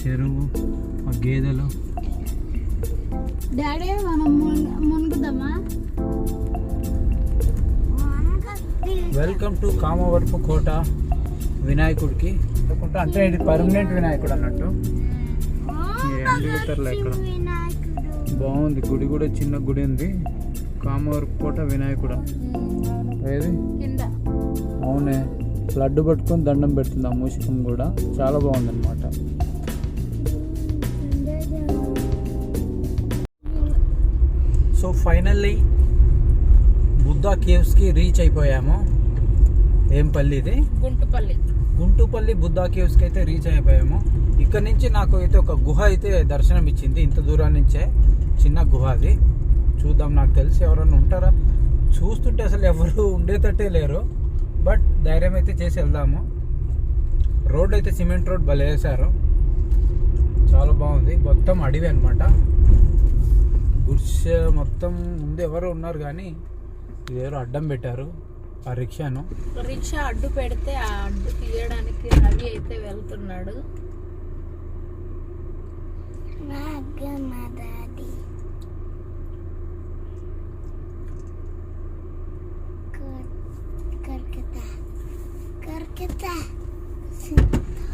చెరువు, ఆ గేదెలు. డాడీ మనం మునుగుదామా? వెల్కమ్ టు కామవరపు కోట వినాయకుడికి. అంటే ఇది పర్మనెంట్ వినాయకుడు అన్నట్టు. ఇక్కడ బాగుంది గుడి కూడా, చిన్న గుడి ఉంది. కామవరపు కోట వినాయకుడు ఏది అవునే, లడ్డు పట్టుకొని దండం పెడుతుంది ఆ మూషికం కూడా. చాలా బాగుంది అన్నమాట. సో ఫైనల్లీ బుద్ధా కేవ్స్కి రీచ్ అయిపోయాము. ఏం పల్లి ఇది? గుంటుపల్లి బుద్ధా కేవ్స్కి అయితే రీచ్ అయిపోయాము. ఇక్కడ నుంచి నాకు అయితే ఒక గుహ అయితే దర్శనం ఇచ్చింది. ఇంత దూరం నుంచే చిన్న గుహ అది. చూద్దాం, నాకు తెలిసి ఎవరన్నా ఉంటారా. చూస్తుంటే అసలు ఎవరు ఉండేటట్టే లేరు. బట్ ధైర్యం అయితే చేసి వెళ్దాము. రోడ్ అయితే సిమెంట్ రోడ్ భలే వేశారు, చాలా బాగుంది. మొత్తం అడవి అనమాట. గుడ్స్ మొత్తం ముందు ఎవరు ఉన్నారు కానీ ఇదేదో అడ్డం పెట్టారు ఆ రిక్షాను. రిక్షా అడ్డు పెడితే ఆ అడ్డు తీయడానికి రవి అయితే వెళ్తున్నాడు.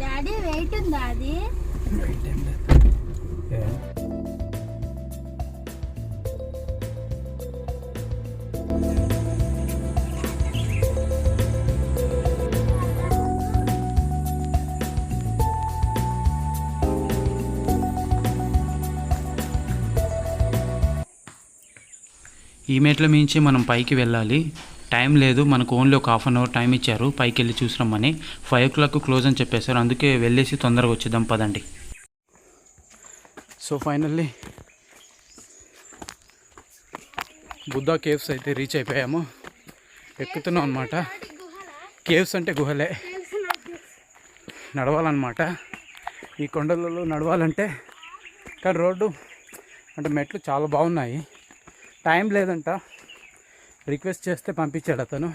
డాడీ వెయిట్ ఉందా? అది వెయిట్ ఏం లేదు. ఈ మెట్ల మించి మనం పైకి వెళ్ళాలి. టైం లేదు మనకు, ఓన్లీ ఒక హాఫ్ అన్ అవర్ టైం ఇచ్చారు పైకి వెళ్ళి చూసినామని. 5 o'clock క్లోజ్ అని చెప్పేశారు, అందుకే వెళ్ళేసి తొందరగా వచ్చేద్దాం పదండి. సో ఫైనల్లీ బుద్ధా కేవ్స్ అయితే రీచ్ అయిపోయాము. ఎక్కుతున్నాం అనమాట. కేవ్స్ అంటే గుహలే, నడవాలన్నమాట. ఈ కొండలలో నడవాలంటే కానీ రోడ్డు అంటే మెట్లు చాలా బాగున్నాయి. టైం లేదంట, రిక్వెస్ట్ చేస్తే పంపించాడు అతను.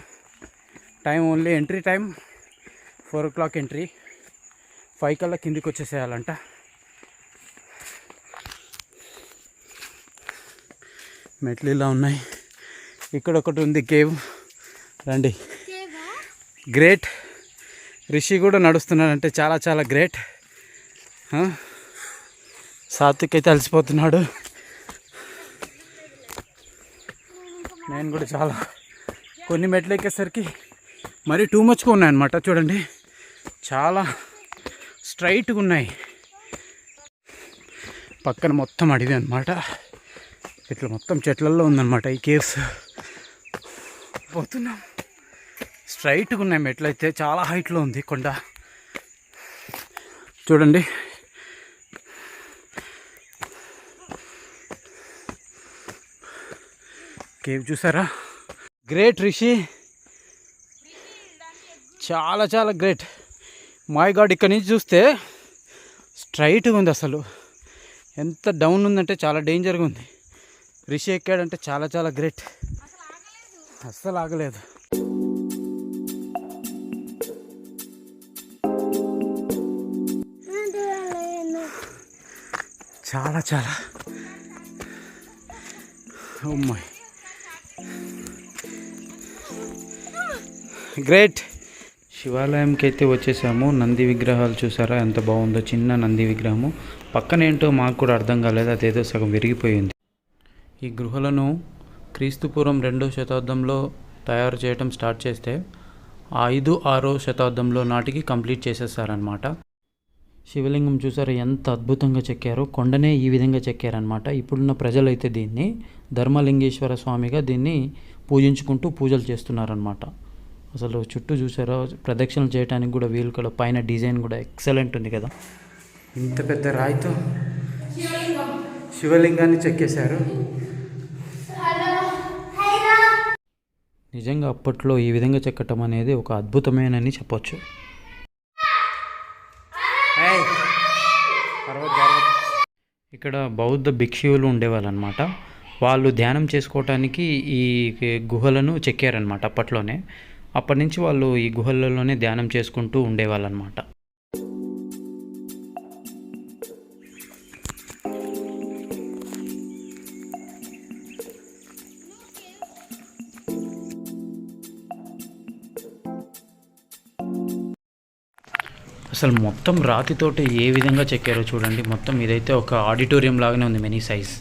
Time only entry time 4 o'clock entry, 5 కల్లా కిందికి వచ్చేసేయాలంట. మెట్లు ఇలా ఉన్నాయి. ఇక్కడ ఒకటి ఉంది కేవ్, రండి. గ్రేట్. రిషి కూడా నడుస్తున్నాడంటే చాలా చాలా గ్రేట్. సాత్విక్ అయితే అలసిపోతున్నాడు. నేను కూడా చాలా, కొన్ని మెట్లు ఎక్కేసరికి మరీ టూ మచ్గా ఉన్నాయన్నమాట. చూడండి చాలా స్ట్రైట్గా ఉన్నాయి. పక్కన మొత్తం అడవి అనమాట. ఇట్లా మొత్తం చెట్లల్లో ఉందన్నమాట ఈ కేవ్స్. పోతున్నాం, స్ట్రైట్గా ఉన్నాయి మెట్లు అయితే. చాలా హైట్లో ఉంది కొండ. చూడండి కేవ్ చూసారా? గ్రేట్ రిషి, చాలా చాలా గ్రేట్. మై గాడ్, ఇక్కడ నుంచి చూస్తే స్ట్రైట్గా ఉంది. అసలు ఎంత డౌన్ ఉందంటే చాలా డేంజర్గా ఉంది. రిషి ఎక్కాడంటే చాలా చాలా గ్రేట్. అస్సలు ఆగలేదు. చాలా చాలా ఓ గ్రేట్. శివాలయంకి అయితే వచ్చేసాము. నంది విగ్రహాలు చూసారా ఎంత బాగుందో. చిన్న నంది విగ్రహము. పక్కన ఏంటో మాకు కూడా అర్థం కాలేదు, అదేదో సగం విరిగిపోయింది. ఈ గృహలను క్రీస్తుపూర్వం 2వ శతాబ్దంలో తయారు చేయడం స్టార్ట్ చేస్తే 5, 6వ శతాబ్దంలో నాటికి కంప్లీట్ చేసేసారనమాట. శివలింగం చూసారా ఎంత అద్భుతంగా చెక్కారో. కొండనే ఈ విధంగా చెక్కారనమాట. ఇప్పుడున్న ప్రజలైతే దీన్ని ధర్మలింగేశ్వర స్వామిగా దీన్ని పూజించుకుంటూ పూజలు చేస్తున్నారనమాట. అసలు చుట్టూ చూసారా, ప్రదక్షిణలు చేయడానికి కూడా వీలు కూడా. పైన డిజైన్ కూడా ఎక్సలెంట్ ఉంది కదా. ఇంత పెద్ద రాయితో శివలింగాన్ని చెక్కేశారు. నిజంగా అప్పట్లో ఈ విధంగా చెక్కటం అనేది ఒక అద్భుతమేనని చెప్పొచ్చు. ఇక్కడ బౌద్ధ భిక్షువులు ఉండేవాళ్ళు అనమాట. వాళ్ళు ధ్యానం చేసుకోవటానికి ఈ గుహలను చెక్కారనమాట అప్పట్లోనే. అప్పటి నుంచి వాళ్ళు ఈ గుహలలోనే ధ్యానం చేసుకుంటూ ఉండేవాళ్ళు అనమాట. అసలు మొత్తం రాతితోటి ఏ విధంగా చెక్కారో చూడండి. మొత్తం ఇదైతే ఒక ఆడిటోరియం లాగానే ఉంది, మినీ సైజ్.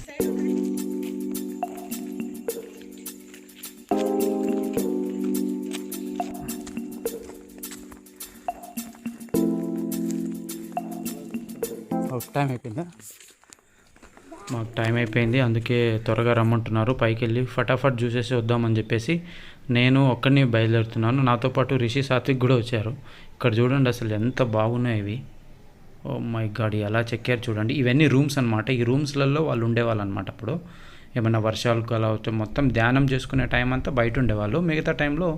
టైం అయిపోయిందా? మాకు టైం అయిపోయింది, అందుకే త్వరగా రమ్మంటున్నారు. పైకి వెళ్ళి ఫటాఫట్ చూసేసి వద్దామని చెప్పేసి నేను ఒక్కడిని బయలుదేరుతున్నాను. నాతో పాటు రిషి, సాత్విక్ కూడా వచ్చారు. ఇక్కడ చూడండి అసలు ఎంత బాగున్నాయి ఇవి. ఓ మై గాడ్, ఎలా చెక్కారు చూడండి. ఇవన్నీ రూమ్స్ అనమాట. ఈ రూమ్స్లలో వాళ్ళు ఉండేవాళ్ళు అనమాట. అప్పుడు ఏమైనా వర్షాలు అలా వస్తే మొత్తం ధ్యానం చేసుకునే టైం అంతా బయట ఉండేవాళ్ళు, మిగతా టైంలో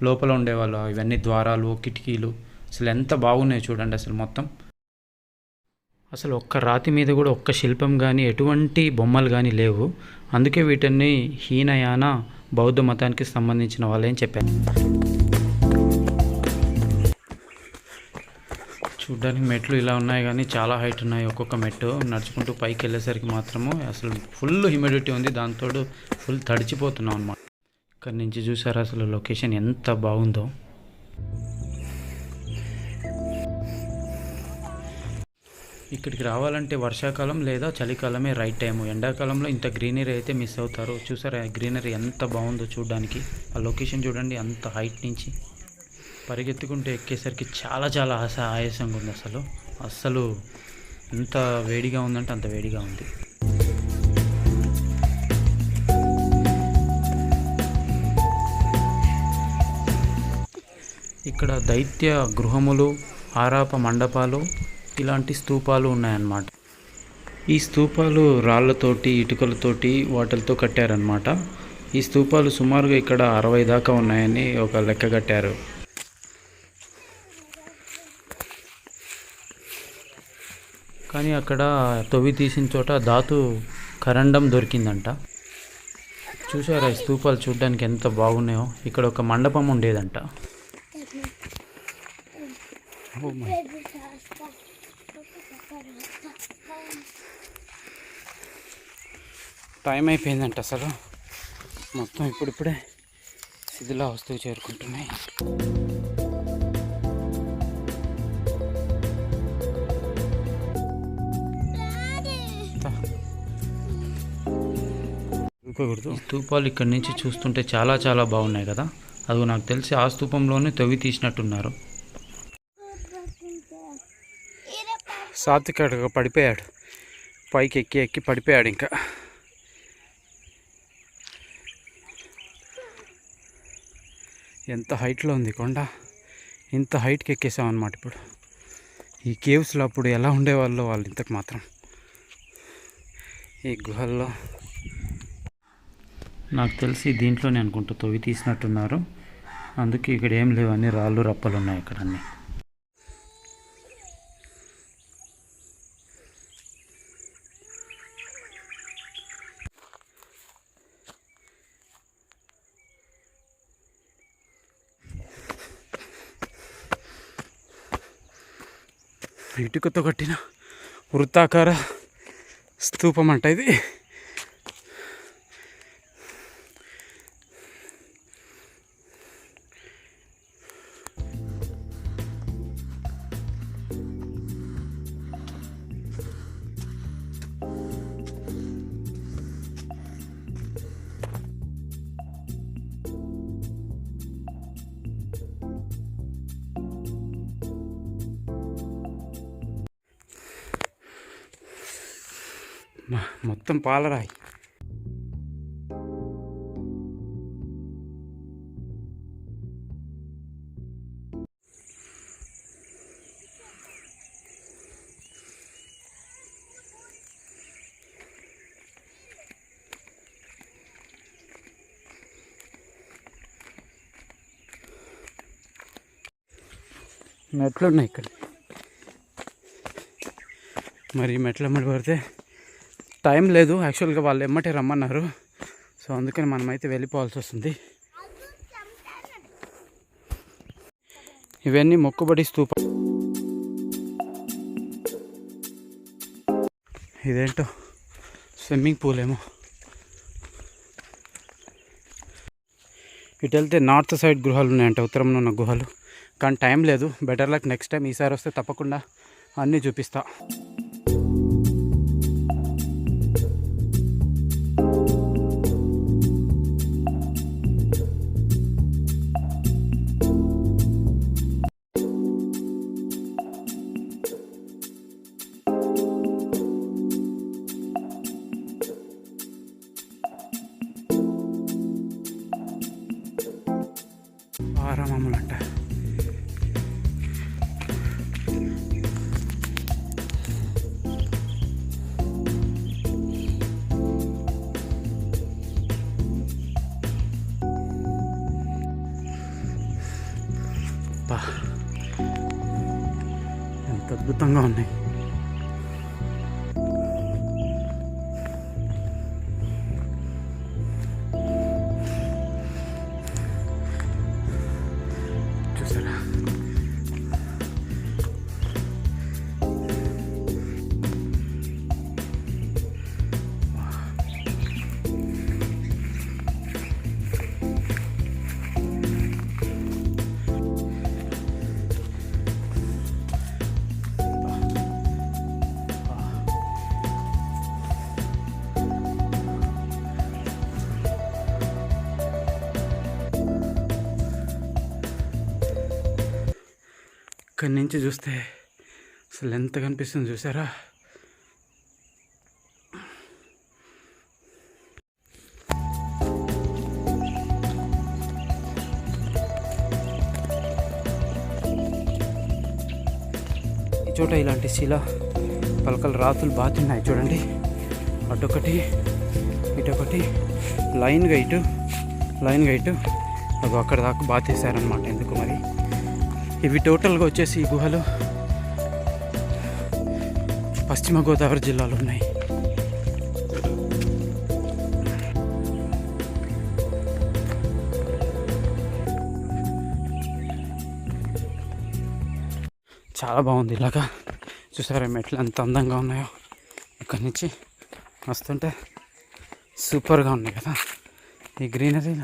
లోపల ఉండేవాళ్ళు. ఇవన్నీ ద్వారాలు, కిటికీలు అసలు ఎంత బాగున్నాయి చూడండి. అసలు మొత్తం అసలు ఒక్క రాతి మీద కూడా ఒక్క శిల్పం కానీ ఎటువంటి బొమ్మలు కానీ లేవు. అందుకే వీటిని హీనయాన బౌద్ధ మతానికి సంబంధించిన వాళ్ళు ఏం చెప్పారు. చూడ్డానికి మెట్లు ఇలా ఉన్నాయి కానీ చాలా హైట్ ఉన్నాయి. ఒక్కొక్క మెట్టు నడుచుకుంటూ పైకి వెళ్ళేసరికి మాత్రము అసలు ఫుల్ హ్యూమిడిటీ ఉంది. దాంతో ఫుల్ తడిచిపోతున్నాం అన్నమాట. ఇక్కడ నుంచి చూసారా అసలు లొకేషన్ ఎంత బాగుందో. ఇక్కడికి రావాలంటే వర్షాకాలం లేదా చలికాలమే రైట్ టైము. ఎండాకాలంలో ఇంత గ్రీనరీ అయితే మిస్ అవుతారు. చూసారా గ్రీనరీ ఎంత బాగుందో చూడడానికి. ఆ లొకేషన్ చూడండి, అంత హైట్ నుంచి పరిగెత్తుకుంటూ ఎక్కేసరికి చాలా చాలా ఆయాసంగా ఉంది. అస్సలు ఎంత వేడిగా ఉందంటే అంత వేడిగా ఉంది. ఇక్కడ దైత్య గృహములు, ఆరాప మండపాలు, ఇలాంటి స్తూపాలు ఉన్నాయన్నమాట. ఈ స్తూపాలు రాళ్లతోటి, ఇటుకలతోటి, వాటితో కట్టారనమాట. ఈ స్తూపాలు సుమారుగా ఇక్కడ 60 దాకా ఉన్నాయని ఒక లెక్క కట్టారు. కానీ అక్కడ తవ్వి తీసిన చోట ధాతు కరండం దొరికిందంట. చూసారా ఈ స్తూపాలు చూడడానికి ఎంత బాగున్నాయో. ఇక్కడ ఒక మండపం ఉండేదంట. టైం అయిపోయిందంట. అసలు మొత్తం ఇప్పుడిప్పుడే శిథిలావస్థకు చేరుకుంటున్నాయి. స్తూపాలు ఇక్కడి నుంచి చూస్తుంటే చాలా చాలా బాగున్నాయి కదా. అది నాకు తెలిసి ఆ స్తూపంలోనే తవ్వి తీసినట్టున్నారు. సాత్విక్ పడిపోయాడు, పైకి ఎక్కి పడిపోయాడు. ఇంకా ఎంత హైట్లో ఉంది కొండ, ఇంత హైట్కి ఎక్కేసాం అన్నమాట. ఇప్పుడు ఈ కేవ్స్లో అప్పుడు ఎలా ఉండేవాళ్ళు వాళ్ళు ఇంతకు మాత్రం ఈ గుహల్లో. నాకు తెలిసి దీంట్లోనే అనుకుంటూ తవ్వి తీసినట్టున్నారు. అందుకే ఇక్కడ ఏం లేవు, అన్ని రాళ్ళు రప్పలు ఉన్నాయి ఇక్కడ అన్నీ. ఇటుకతో కట్టిన వృత్తాకార స్తూపం అంట ఇది. మొత్తం పాలరాయి. మెట్లు ఉన్నాయి ఇక్కడ. మరి మెట్ల అమ్మడి పడితే టైం లేదు. యాక్చువల్గా వాళ్ళు ఎమ్మటే రమ్మన్నారు. సో అందుకని మనమైతే వెళ్ళిపోవాల్సి వస్తుంది. ఇవన్నీ మొక్కుబడి స్తూపం. ఇదేంటో స్విమ్మింగ్ పూల్ ఏమో. ఇటు వెళ్తే నార్త్ సైడ్ గృహాలు ఉన్నాయంట, ఉత్తరంలో ఉన్న గుహలు. కానీ టైం లేదు. Better luck next time. ఈసారి వస్తే తప్పకుండా అన్నీ చూపిస్తా. ఆరామములంట. ఎంత అద్భుతంగా ఉన్నాయి. చూసారా? ఇక్కడి నుంచి చూస్తే అసలు ఎంత కనిపిస్తుంది చూసారా? ఈ చోట ఇలాంటి శిలా పలకలు రాతులు బాతున్నాయి చూడండి. అటొకటి ఇటొకటి లైన్గా ఇటు అవి అక్కడ దాకా బాతేశారనమాట. ఎందుకు మరి? ఇవి టోటల్గా వచ్చేసి ఈ గుహలు పశ్చిమ గోదావరి జిల్లాలో ఉన్నాయి. చాలా బాగుంది. ఇలాగా చూసారా మెట్లు ఎంత అందంగా ఉన్నాయో. ఇక్కడి నుంచి వస్తుంటే సూపర్గా ఉన్నాయి కదా ఈ గ్రీనరీ.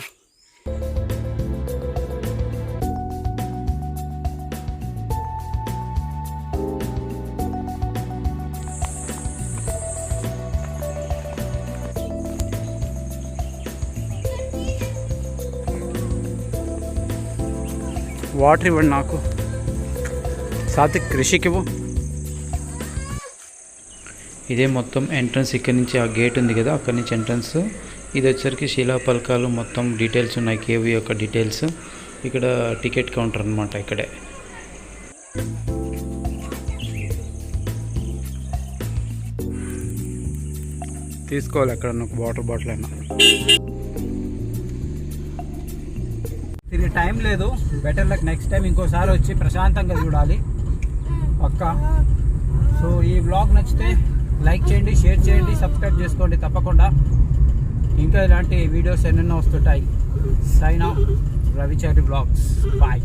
వాటర్ ఇవ్వండి నాకు. సాత్విక్ కృషికి ఇవ్వు. ఇదే మొత్తం ఎంట్రన్స్. ఇక్కడ నుంచి ఆ గేట్ ఉంది కదా, అక్కడి నుంచి ఎంట్రన్స్. ఇది వచ్చేసరికి శిలాపలకాలు మొత్తం డీటెయిల్స్ ఉన్నాయి. కేవ్ యొక్క డీటెయిల్స్. ఇక్కడ టికెట్ కౌంటర్ అనమాట. ఇక్కడే తీసుకోవాలి అక్కడ నాకు వాటర్ బాటిల్ అయినా. ఇది టైం లేదు. Better luck next time. ఇంకోసారి వచ్చి ప్రశాంతంగా చూడాలి పక్కా. సో ఈ వ్లాగ్ నచ్చితే లైక్ చేయండి, షేర్ చేయండి, సబ్స్క్రైబ్ చేసుకోండి తప్పకుండా. ఇంకా ఇలాంటి వీడియోస్ ఎన్నెన్నో వస్తుంటాయి. Sign off Ravichari vlogs. Bye.